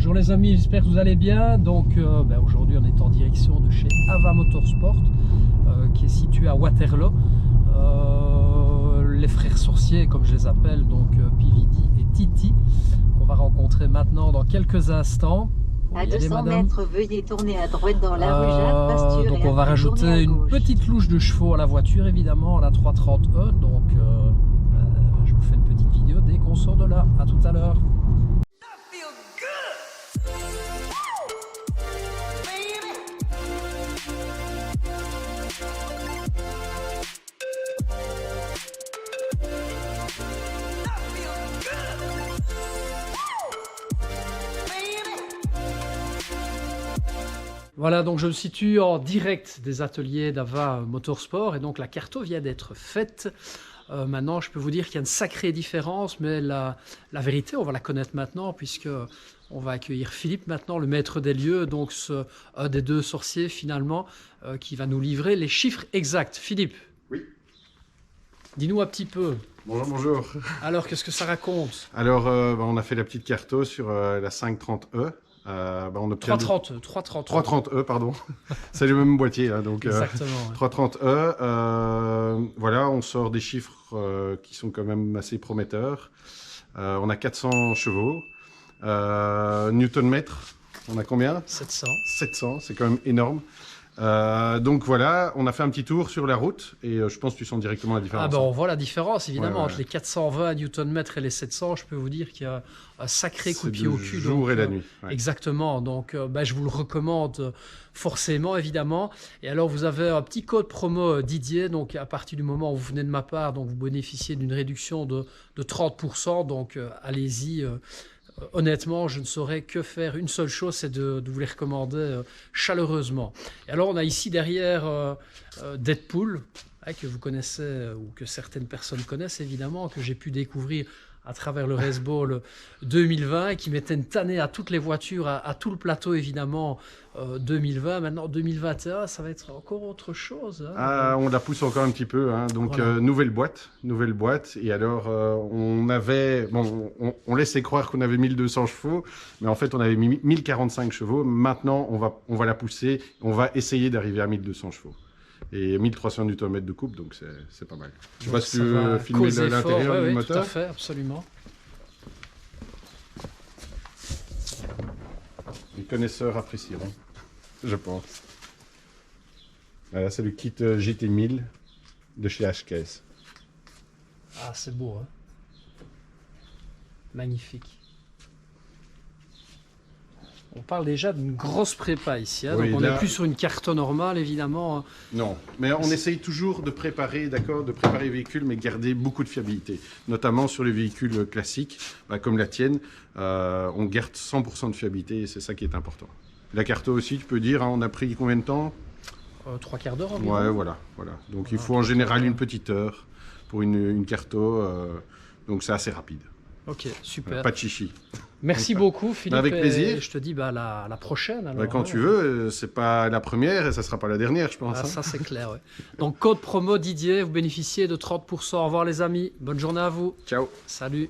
Bonjour les amis, j'espère que vous allez bien. Donc aujourd'hui on est en direction de chez Ava Motorsport qui est situé à Waterloo. Les frères sorciers comme je les appelle, donc PVD et Titi, qu'on va rencontrer maintenant dans quelques instants. À 200 mètres, veuillez tourner à droite dans la rue Jacques Pasture. Donc on va rajouter une petite louche de chevaux à la voiture, évidemment, la 330e. Donc je vous fais une petite vidéo dès qu'on sort de là. À tout à l'heure. Voilà, donc je me situe en direct des ateliers d'Ava Motorsport et donc la carto vient d'être faite. Maintenant, je peux vous dire qu'il y a une sacrée différence, mais la vérité, on va la connaître maintenant puisque on va accueillir Philippe maintenant, le maître des lieux, donc un des deux sorciers finalement, qui va nous livrer les chiffres exacts. Philippe. Oui. Dis-nous un petit peu. Bonjour, bonjour. Alors, qu'est-ce que ça raconte? Alors, on a fait la petite carto sur la 530E. On obtient 330E, pardon. C'est le même boîtier, hein, donc exactement, 330E. Voilà, on sort des chiffres qui sont quand même assez prometteurs. On a 400 chevaux. Newton-mètre, on a combien? 700. 700, c'est quand même énorme. Donc voilà, on a fait un petit tour sur la route et je pense que tu sens directement la différence. Ah ben on voit la différence évidemment, ouais. Entre les 420 Nm et les 700, je peux vous dire qu'il y a un sacré coup de pied au cul. Jour donc, et la nuit. Ouais. Exactement, donc je vous le recommande forcément évidemment. Et alors vous avez un petit code promo Didier, donc à partir du moment où vous venez de ma part, donc vous bénéficiez d'une réduction de 30%, donc allez-y. Honnêtement, je ne saurais que faire une seule chose, c'est de vous les recommander chaleureusement. Et alors, on a ici derrière Deadpool, que vous connaissez ou que certaines personnes connaissent évidemment, que j'ai pu découvrir à travers le Race Ball 2020 et qui mettait une tannée à toutes les voitures, à tout le plateau évidemment 2020. Maintenant 2021, ça va être encore autre chose. Hein. Ah, on la pousse encore un petit peu, hein. Donc voilà. Nouvelle boîte. Et alors on avait, bon, on laissait croire qu'on avait 1200 chevaux, mais en fait on avait mis 1045 chevaux. Maintenant on va la pousser, on va essayer d'arriver à 1200 chevaux. Et 1300 Nm de coupe, donc c'est pas mal. Je sais pas si tu veux filmer l'intérieur du moteur. Tout à fait, absolument. Les connaisseurs apprécieront, je pense. Voilà, c'est le kit GT1000 de chez HKS. Ah, c'est beau, hein? Magnifique. On parle déjà d'une grosse prépa ici, hein, oui, donc on n'est plus sur une carto normale évidemment. Non, mais on essaye toujours de préparer, de préparer les véhicules, mais garder beaucoup de fiabilité, notamment sur les véhicules classiques, comme la tienne, on garde 100% de fiabilité et c'est ça qui est important. La carto aussi, tu peux dire, hein, on a pris combien de temps? 3 quarts d'heure environ. Ouais, voilà. Donc il faut en général une petite heure pour une carto, donc c'est assez rapide. Ok, super. Pas de chichi. Merci beaucoup Philippe. Avec plaisir. Et je te dis la prochaine. Alors, quand tu veux, c'est pas la première et ça sera pas la dernière, je pense. Ah, ça c'est clair, ouais. Donc code promo Didier, vous bénéficiez de 30%. Au revoir les amis, bonne journée à vous. Ciao. Salut.